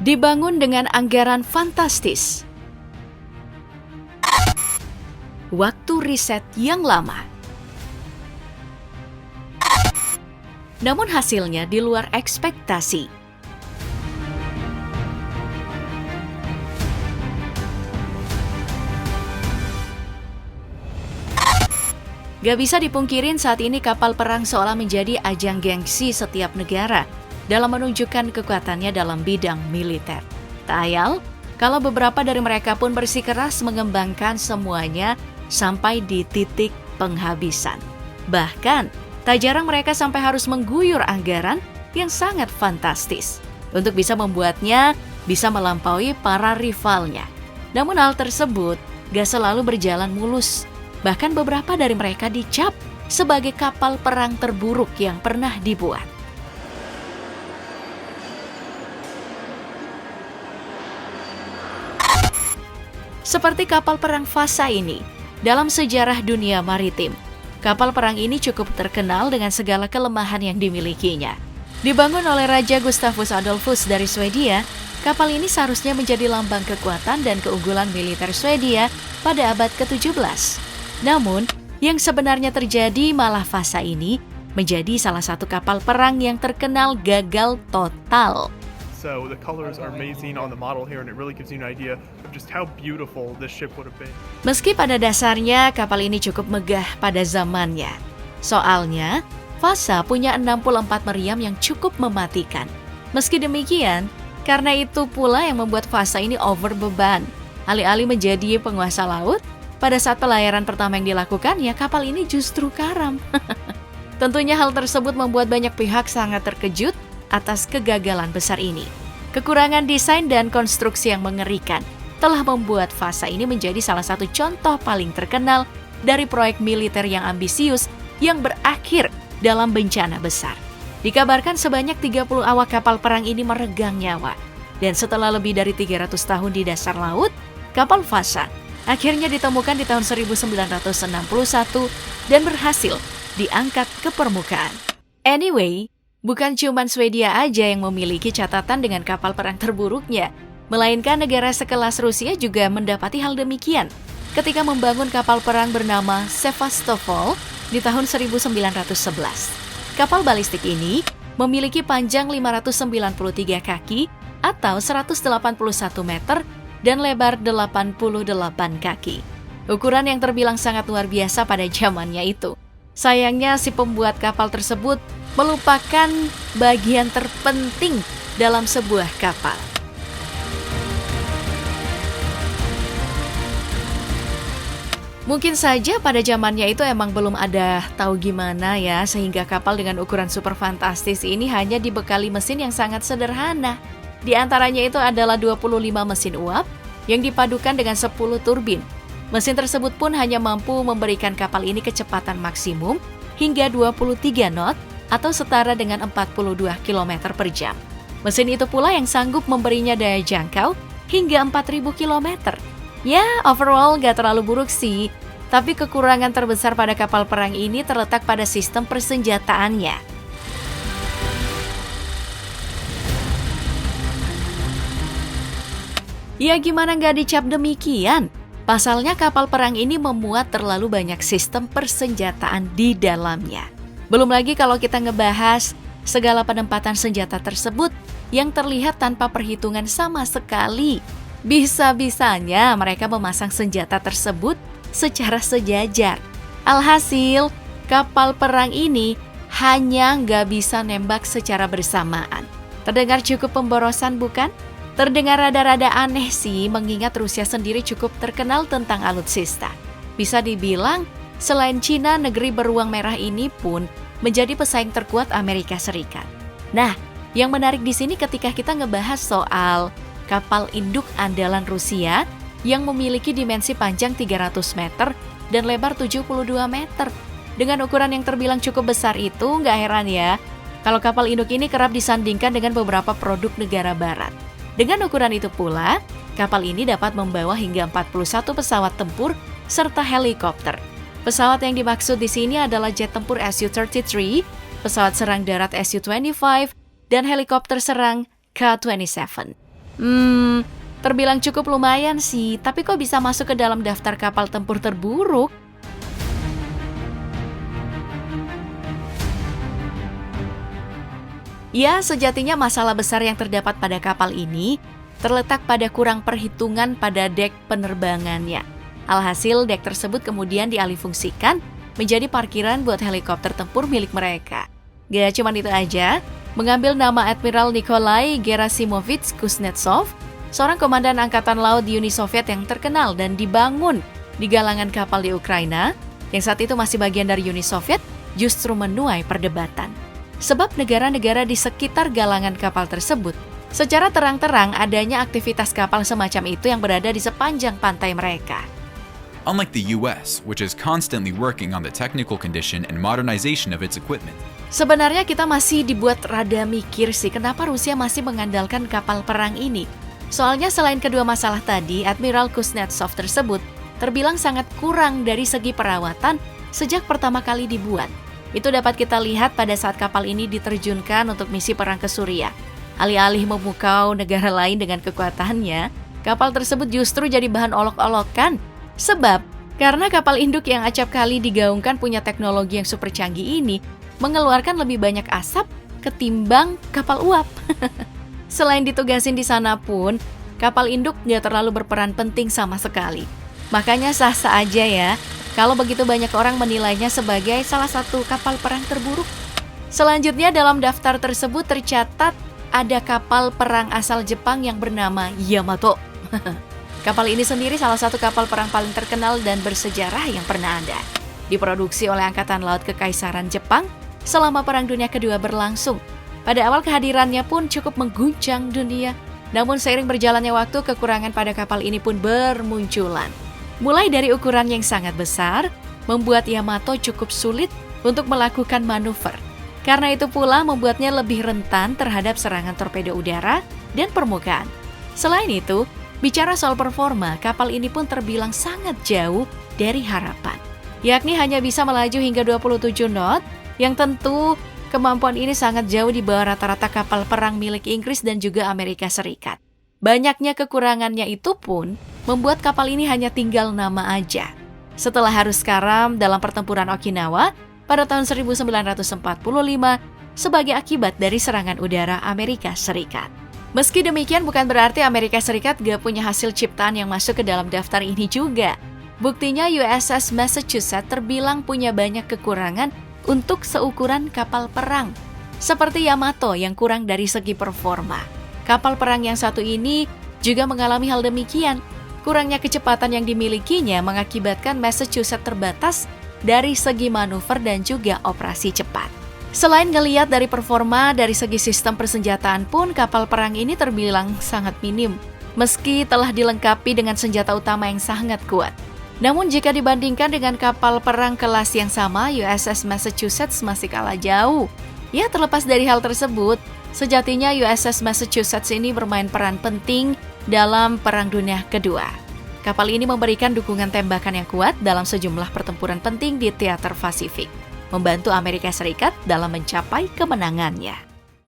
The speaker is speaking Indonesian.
Dibangun dengan anggaran fantastis. Waktu riset yang lama. Namun hasilnya di luar ekspektasi. Gak bisa dipungkirin saat ini kapal perang seolah menjadi ajang gengsi setiap negara dalam menunjukkan kekuatannya dalam bidang militer. Tak ayal, kalau beberapa dari mereka pun bersikeras mengembangkan semuanya sampai di titik penghabisan. Bahkan, tak jarang mereka sampai harus mengguyur anggaran yang sangat fantastis untuk bisa membuatnya bisa melampaui para rivalnya. Namun hal tersebut gak selalu berjalan mulus. Bahkan beberapa dari mereka dicap sebagai kapal perang terburuk yang pernah dibuat. Seperti kapal perang Vasa ini, dalam sejarah dunia maritim, kapal perang ini cukup terkenal dengan segala kelemahan yang dimilikinya. Dibangun oleh Raja Gustavus Adolphus dari Swedia, kapal ini seharusnya menjadi lambang kekuatan dan keunggulan militer Swedia pada abad ke-17. Namun, yang sebenarnya terjadi malah Vasa ini menjadi salah satu kapal perang yang terkenal gagal total. So the colors are amazing on the model here and it really gives you an idea of just how beautiful this ship would have been. Meski pada dasarnya kapal ini cukup megah pada zamannya. Soalnya, Vasa punya 64 meriam yang cukup mematikan. Meski demikian, karena itu pula yang membuat Vasa ini overbeban. Alih-alih menjadi penguasa laut, pada saat pelayaran pertama yang dilakukan, ya kapal ini justru karam. Tentunya hal tersebut membuat banyak pihak sangat terkejut atas kegagalan besar ini. Kekurangan desain dan konstruksi yang mengerikan telah membuat Vasa ini menjadi salah satu contoh paling terkenal dari proyek militer yang ambisius yang berakhir dalam bencana besar. Dikabarkan sebanyak 30 awak kapal perang ini meregang nyawa. Dan setelah lebih dari 300 tahun di dasar laut, kapal Vasa akhirnya ditemukan di tahun 1961 dan berhasil diangkat ke permukaan. Anyway, bukan cuma Swedia aja yang memiliki catatan dengan kapal perang terburuknya, melainkan negara sekelas Rusia juga mendapati hal demikian ketika membangun kapal perang bernama Sevastopol di tahun 1911. Kapal balistik ini memiliki panjang 593 kaki atau 181 meter dan lebar 88 kaki. Ukuran yang terbilang sangat luar biasa pada zamannya itu. Sayangnya si pembuat kapal tersebut melupakan bagian terpenting dalam sebuah kapal. Mungkin saja pada zamannya itu emang belum ada tahu gimana ya, sehingga kapal dengan ukuran super fantastis ini hanya dibekali mesin yang sangat sederhana. Di antaranya itu adalah 25 mesin uap yang dipadukan dengan 10 turbin. Mesin tersebut pun hanya mampu memberikan kapal ini kecepatan maksimum hingga 23 knot atau setara dengan 42 km per jam. Mesin itu pula yang sanggup memberinya daya jangkau hingga 4.000 km. Ya, overall gak terlalu buruk sih, tapi kekurangan terbesar pada kapal perang ini terletak pada sistem persenjataannya. Ya gimana nggak dicap demikian? Pasalnya kapal perang ini memuat terlalu banyak sistem persenjataan di dalamnya. Belum lagi kalau kita ngebahas segala penempatan senjata tersebut yang terlihat tanpa perhitungan sama sekali. Bisa-bisanya mereka memasang senjata tersebut secara sejajar. Alhasil, kapal perang ini hanya nggak bisa nembak secara bersamaan. Terdengar cukup pemborosan bukan? Terdengar rada-rada aneh sih, mengingat Rusia sendiri cukup terkenal tentang alutsista. Bisa dibilang, selain Cina, negeri beruang merah ini pun menjadi pesaing terkuat Amerika Serikat. Nah, yang menarik di sini ketika kita ngebahas soal kapal induk andalan Rusia yang memiliki dimensi panjang 300 meter dan lebar 72 meter. Dengan ukuran yang terbilang cukup besar itu, nggak heran ya, kalau kapal induk ini kerap disandingkan dengan beberapa produk negara barat. Dengan ukuran itu pula, kapal ini dapat membawa hingga 41 pesawat tempur serta helikopter. Pesawat yang dimaksud di sini adalah jet tempur Su-33, pesawat serang darat Su-25, dan helikopter serang K-27. Terbilang cukup lumayan sih, tapi kok bisa masuk ke dalam daftar kapal tempur terburuk? Ya, sejatinya masalah besar yang terdapat pada kapal ini terletak pada kurang perhitungan pada dek penerbangannya. Alhasil, dek tersebut kemudian dialihfungsikan menjadi parkiran buat helikopter tempur milik mereka. Gak cuma itu aja, mengambil nama Admiral Nikolai Gerasimovich Kuznetsov, seorang komandan angkatan laut di Uni Soviet yang terkenal dan dibangun di galangan kapal di Ukraina, yang saat itu masih bagian dari Uni Soviet, justru menuai perdebatan. Sebab negara-negara di sekitar galangan kapal tersebut secara terang-terang adanya aktivitas kapal semacam itu yang berada di sepanjang pantai mereka. Unlike the US, which is constantly working on the technical condition and modernization of its equipment. Sebenarnya kita masih dibuat rada mikir sih kenapa Rusia masih mengandalkan kapal perang ini. Soalnya selain kedua masalah tadi, Admiral Kuznetsov tersebut terbilang sangat kurang dari segi perawatan sejak pertama kali dibuat. Itu dapat kita lihat pada saat kapal ini diterjunkan untuk misi perang ke Suriah. Alih-alih memukau negara lain dengan kekuatannya, kapal tersebut justru jadi bahan olok-olokan. Sebab, karena kapal induk yang acap kali digaungkan punya teknologi yang super canggih ini, mengeluarkan lebih banyak asap ketimbang kapal uap. Selain ditugasin di sana pun, kapal induk nggak terlalu berperan penting sama sekali. Makanya sah-sah aja ya, kalau begitu banyak orang menilainya sebagai salah satu kapal perang terburuk. Selanjutnya dalam daftar tersebut tercatat ada kapal perang asal Jepang yang bernama Yamato. Kapal ini sendiri salah satu kapal perang paling terkenal dan bersejarah yang pernah ada. Diproduksi oleh Angkatan Laut Kekaisaran Jepang selama Perang Dunia Kedua berlangsung. Pada awal kehadirannya pun cukup mengguncang dunia. Namun seiring berjalannya waktu, kekurangan pada kapal ini pun bermunculan. Mulai dari ukuran yang sangat besar, membuat Yamato cukup sulit untuk melakukan manuver. Karena itu pula membuatnya lebih rentan terhadap serangan torpedo udara dan permukaan. Selain itu, bicara soal performa, kapal ini pun terbilang sangat jauh dari harapan. Yakni hanya bisa melaju hingga 27 knot, yang tentu kemampuan ini sangat jauh di bawah rata-rata kapal perang milik Inggris dan juga Amerika Serikat. Banyaknya kekurangannya itu pun membuat kapal ini hanya tinggal nama aja. Setelah harus karam dalam pertempuran Okinawa pada tahun 1945 sebagai akibat dari serangan udara Amerika Serikat. Meski demikian bukan berarti Amerika Serikat gak punya hasil ciptaan yang masuk ke dalam daftar ini juga. Buktinya USS Massachusetts terbilang punya banyak kekurangan untuk seukuran kapal perang. Seperti Yamato yang kurang dari segi performa. Kapal perang yang satu ini juga mengalami hal demikian. Kurangnya kecepatan yang dimilikinya mengakibatkan Massachusetts terbatas dari segi manuver dan juga operasi cepat. Selain ngelihat dari performa, dari segi sistem persenjataan pun kapal perang ini terbilang sangat minim, meski telah dilengkapi dengan senjata utama yang sangat kuat. Namun jika dibandingkan dengan kapal perang kelas yang sama, USS Massachusetts masih kalah jauh. Ya, terlepas dari hal tersebut, sejatinya USS Massachusetts ini bermain peran penting dalam Perang Dunia Kedua. Kapal ini memberikan dukungan tembakan yang kuat dalam sejumlah pertempuran penting di teater Pasifik, membantu Amerika Serikat dalam mencapai kemenangannya.